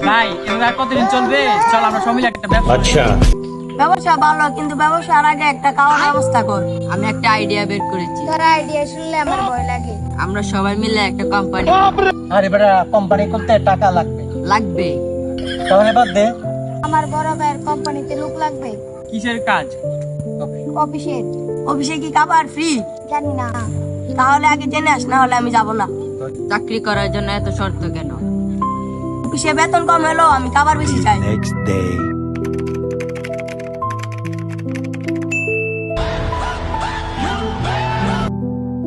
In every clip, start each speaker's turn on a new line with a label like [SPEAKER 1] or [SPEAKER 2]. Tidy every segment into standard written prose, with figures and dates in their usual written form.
[SPEAKER 1] ভাই এভাবে আর কতদিন চলবে? চল আমরা সবাই মিলে একটা ব্যবসা করি।
[SPEAKER 2] ব্যবসা ভালো, কিন্তু ব্যবসার আগে একটা খাওয়ার ব্যবস্থা কর।
[SPEAKER 3] আমি একটা আইডিয়া বের করেছি।
[SPEAKER 4] তোর আইডিয়া শুনলে আমার ভয় লাগে।
[SPEAKER 3] আমরা সবাই মিলে একটা কোম্পানি
[SPEAKER 5] আরে বেটা, কোম্পানি করতে টাকা লাগবে,
[SPEAKER 3] লাগবে।
[SPEAKER 5] তাহলে বাদ দে।
[SPEAKER 4] আমার বড় ভাইয়ের কোম্পানিতে লোক লাগবে,
[SPEAKER 1] কিসের কাজ?
[SPEAKER 4] অফিসের।
[SPEAKER 2] অফিসে কি খাবার ফ্রি?
[SPEAKER 4] জানি না।
[SPEAKER 2] তাহলে আগে জেনে আস, না হলে আমি যাব না।
[SPEAKER 3] চাকরি করার জন্য এত শর্ত কেন?
[SPEAKER 2] অফিসে বেতন কম হলেও আমি খাবার বেশি চাই।
[SPEAKER 6] Next day.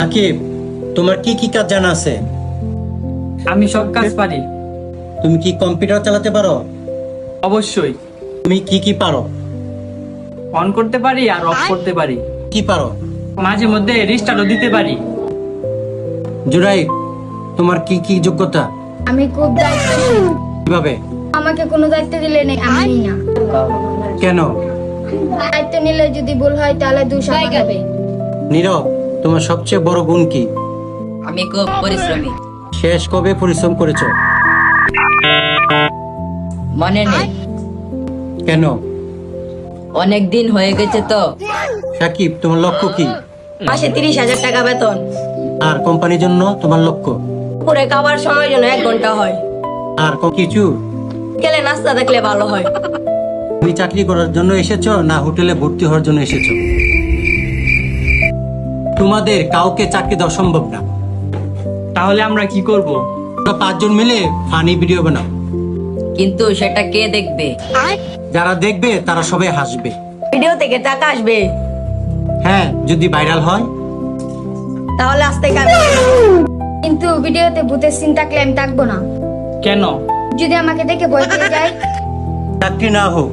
[SPEAKER 5] আকিব, তোমার কি কি কাজ জানা আছে?
[SPEAKER 1] আমি সব কাজ পারি।
[SPEAKER 5] তুমি কি কম্পিউটার চালাতে পারো?
[SPEAKER 1] অবশ্যই।
[SPEAKER 5] তুমি কি কি পারো?
[SPEAKER 1] অন করতে পারি আর অফ করতে পারি।
[SPEAKER 5] কি পারো?
[SPEAKER 1] মাঝে মধ্যে রিস্টার্টও দিতে পারি।
[SPEAKER 5] জুরাই, তোমার কি কি যোগ্যতা?
[SPEAKER 4] আমি খুব দায়িত্বশীল।
[SPEAKER 5] কিভাবে?
[SPEAKER 4] আমাকে কোনো দায়িত্ব দিলে নেই, আমি নিই না।
[SPEAKER 5] কেন?
[SPEAKER 4] দায়িত্ব নিলে যদি ভুল হয় তাহলে দোষ আমার হবে।
[SPEAKER 5] নীরব, তোমার সবচেয়ে বড় গুণ কি?
[SPEAKER 3] আমি খুব পরিশ্রমী।
[SPEAKER 5] শেষ কবে পরিশ্রম করেছো?
[SPEAKER 3] মনে নেই,
[SPEAKER 5] কেন?
[SPEAKER 3] অনেক দিন হয়ে গেছে তো।
[SPEAKER 5] সাকিব, তোমার লক্ষ্য কি?
[SPEAKER 2] মাসে 30,000 টাকা বেতন,
[SPEAKER 5] আর কোম্পানির জন্য তোমার লক্ষ্য?
[SPEAKER 2] পুরে খাবার সময় যেন 1 ঘন্টা হয়।
[SPEAKER 5] আর কিছু?
[SPEAKER 2] গেলে নাস্তা দেখলে ভালো হয়।
[SPEAKER 5] তুমি চাকরি করার জন্য এসেছো না হোটেলে ভর্তি হওয়ার জন্য এসেছো? তোমাদের কাউকে চাকরি দেওয়া সম্ভব না।
[SPEAKER 1] তাহলে আমরা কি করব?
[SPEAKER 5] তোমরা 5 জন মিলে ফানি ভিডিও বানাও।
[SPEAKER 3] কিন্তু সেটা কে দেখবে?
[SPEAKER 5] যারা দেখবে তারা সবাই হাসবে।
[SPEAKER 2] ভিডিও থেকে টাকা আসবে,
[SPEAKER 5] হ্যাঁ, যদি ভাইরাল হয়।
[SPEAKER 2] তাহলে আজ থেকে আমি
[SPEAKER 4] কিন্তু ভিডিওতে ভূতের সিন থাকলে আমি থাকবো না।
[SPEAKER 1] কেন?
[SPEAKER 4] যদি আমাকে দেখে ভয় পেয়ে যায়।
[SPEAKER 5] চাকরি না হোক,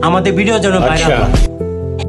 [SPEAKER 5] আমাদের ভিডিও যেন ভাইরাল হয়।